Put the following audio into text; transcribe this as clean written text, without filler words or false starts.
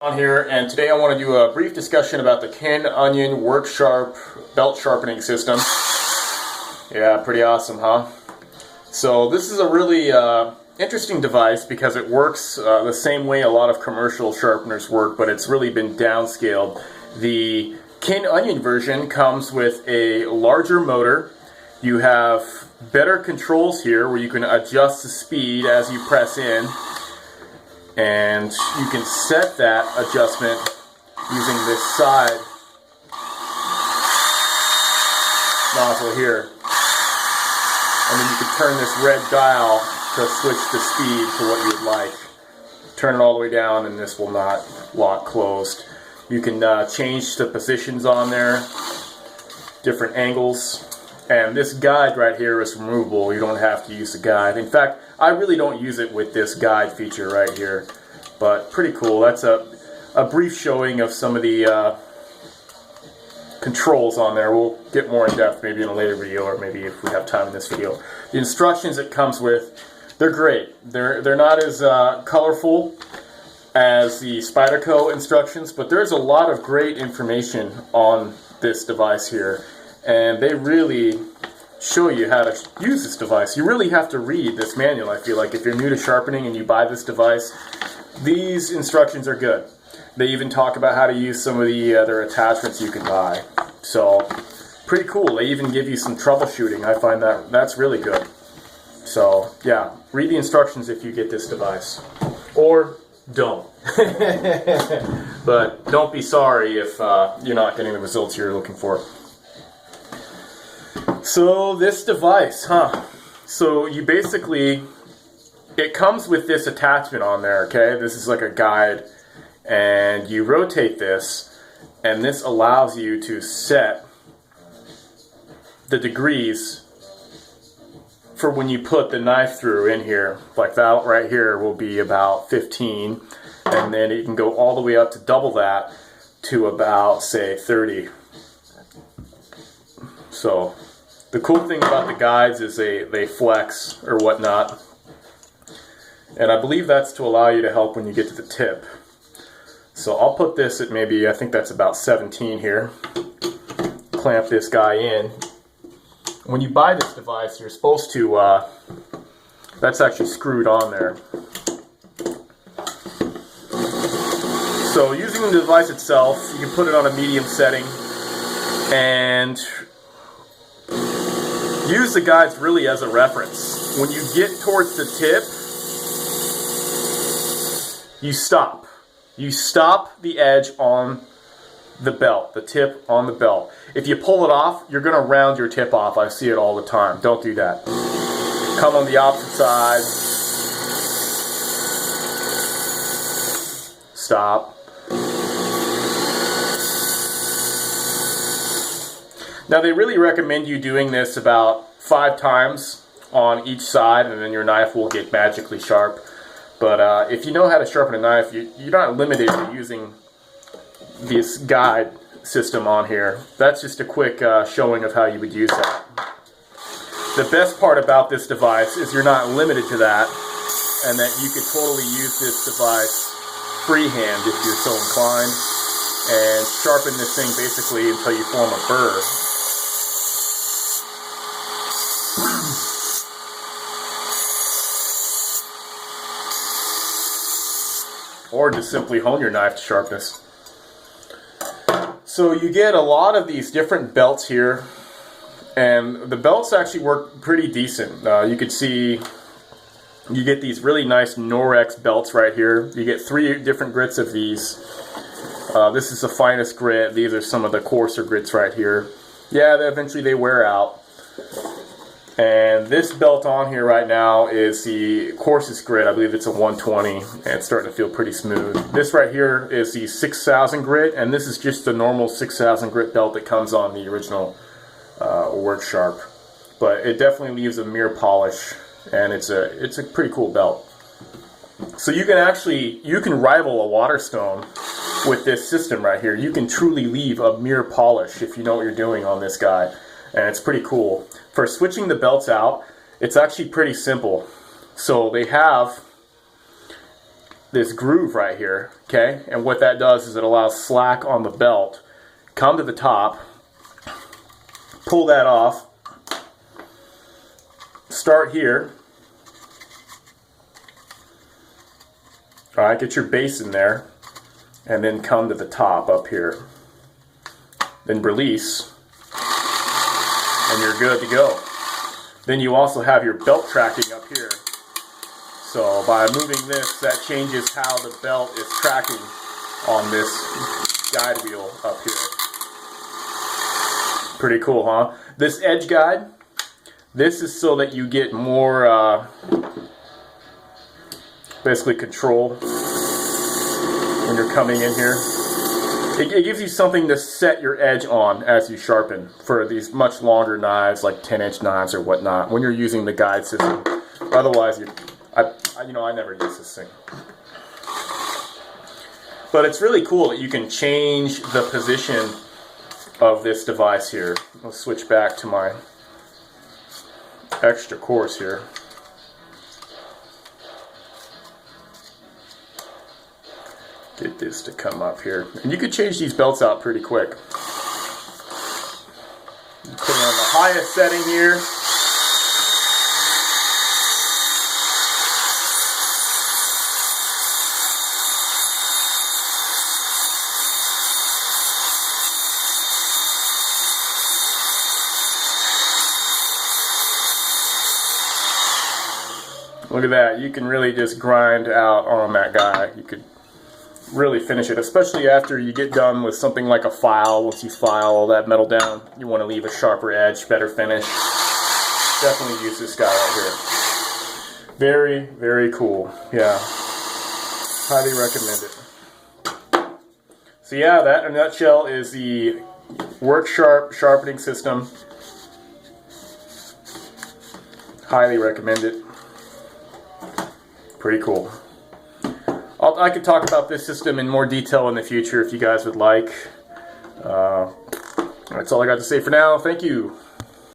On here, and today I want to do a brief discussion about the Ken Onion Worksharp belt sharpening system. Yeah, pretty awesome, huh? So this is a really interesting device because it works the same way a lot of commercial sharpeners work, but it's really been downscaled. The Ken Onion version comes with a larger motor. You have better controls here where you can adjust the speed as you press in. And you can set that adjustment using this side nozzle here. And then you can turn this red dial to switch the speed to what you'd like. Turn it all the way down and this will not lock closed. You can change the positions on there, different angles. And this guide right here is removable. You don't have to use the guide. In fact, I really don't use it with this guide feature right here. But pretty cool. That's a brief showing of some of the controls on there. We'll get more in depth maybe in a later video, or maybe if we have time in this video. The instructions it comes with, they're great. They're not as colorful as the Spyderco instructions, but there's a lot of great information on this device here. And they really show you how to use this device. You really have to read this manual, I feel like. If you're new to sharpening and you buy this device, these instructions are good. They even talk about how to use some of the other attachments you can buy. So, pretty cool. They even give you some troubleshooting. I find that's really good. So, yeah, read the instructions if you get this device. Or don't. But don't be sorry if you're not getting the results you're looking for. So this device, so you basically, it comes with this attachment on there, okay? This is like a guide, and you rotate this, and this allows you to set the degrees for when you put the knife through in here. Like that right here will be about 15, and then you can go all the way up to double that to about, say, 30. So the cool thing about the guides is they flex or whatnot. And I believe that's to allow you to help when you get to the tip. So I'll put this at maybe, I think that's about 17 here. Clamp this guy in. When you buy this device, you're supposed to, that's actually screwed on there. So using the device itself, you can put it on a medium setting and use the guides really as a reference. When you get towards the tip, you stop. You stop the edge on the belt, the tip on the belt. If you pull it off, you're going to round your tip off. I see it all the time. Don't do that. Come on the opposite side. Stop. Now they really recommend you doing this about 5 times on each side, and then your knife will get magically sharp. But if you know how to sharpen a knife, you're not limited to using this guide system on here. That's just a quick showing of how you would use that. The best part about this device is you're not limited to that, and that you could totally use this device freehand if you're so inclined, and sharpen this thing basically until you form a burr. Or just simply hone your knife to sharpness. So you get a lot of these different belts here, and the belts actually work pretty decent. You can see you get these really nice Norex belts right here. You get 3 different grits of these. This is the finest grit. These are some of the coarser grits right here. Yeah, eventually they wear out. And this belt on here right now is the coarsest grit. I believe it's a 120, and it's starting to feel pretty smooth. This right here is the 6000 grit, and this is just the normal 6000 grit belt that comes on the original Worksharp. But it definitely leaves a mirror polish, and it's a pretty cool belt. So you can rival a Waterstone with this system right here. You can truly leave a mirror polish if you know what you're doing on this guy. And it's pretty cool. For switching the belts out, it's actually pretty simple. So they have this groove right here, okay? And what that does is it allows slack on the belt. Come to the top, pull that off, start here. All right, get your base in there, and then come to the top up here. Then release, and you're good to go. Then you also have your belt tracking up here. So by moving this, that changes how the belt is tracking on this guide wheel up here. Pretty cool, huh? This edge guide, this is so that you get more basically control when you're coming in here. It gives you something to set your edge on as you sharpen for these much longer knives, like 10-inch knives or whatnot, when you're using the guide system. Otherwise, I never use this thing. But it's really cool that you can change the position of this device here. I'll switch back to my extra course here. Get this to come up here. And you could change these belts out pretty quick. Put it on the highest setting here. Look at that, you can really just grind out on that guy. You could really finish it, especially after you get done with something like a file. Once you file all that metal down, you want to leave a sharper edge, better finish. Definitely use this guy right here. Very, very cool. Yeah, highly recommend it. So yeah, that in a nutshell is the Worksharp sharpening system. Highly recommend it. Pretty cool. I could talk about this system in more detail in the future if you guys would like. That's all I got to say for now. Thank you.